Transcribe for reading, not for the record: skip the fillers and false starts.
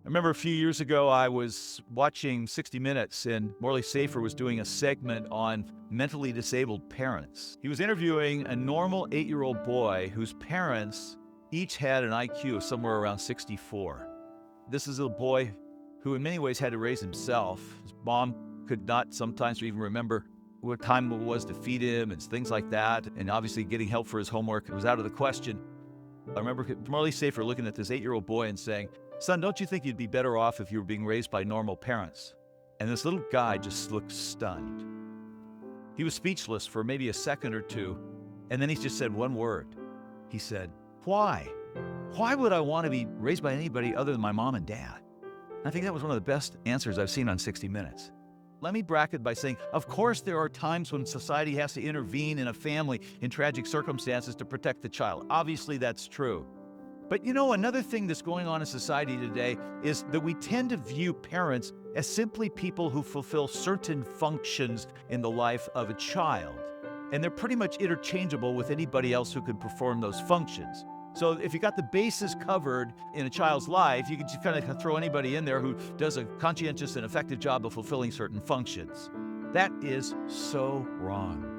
I remember a few years ago, I was watching 60 Minutes, and Morley Safer was doing a segment on mentally disabled parents. He was interviewing a normal 8-year-old boy whose parents each had an IQ of somewhere around 64. This is a boy who in many ways had to raise himself. His mom could not sometimes even remember what time it was to feed him and things like that. And obviously getting help for his homework was out of the question. I remember Morley Safer looking at this 8-year-old boy and saying, "Son, don't you think you'd be better off if you were being raised by normal parents?" And this little guy just looked stunned. He was speechless for maybe a second or two, and then he just said one word. He said, "Why? Why would I want to be raised by anybody other than my mom and dad?" I think that was one of the best answers I've seen on 60 Minutes. Let me bracket by saying, of course there are times when society has to intervene in a family in tragic circumstances to protect the child. Obviously that's true. But another thing that's going on in society today is that we tend to view parents as simply people who fulfill certain functions in the life of a child. And they're pretty much interchangeable with anybody else who could perform those functions. So if you got the bases covered in a child's life, you can just kind of throw anybody in there who does a conscientious and effective job of fulfilling certain functions. That is so wrong.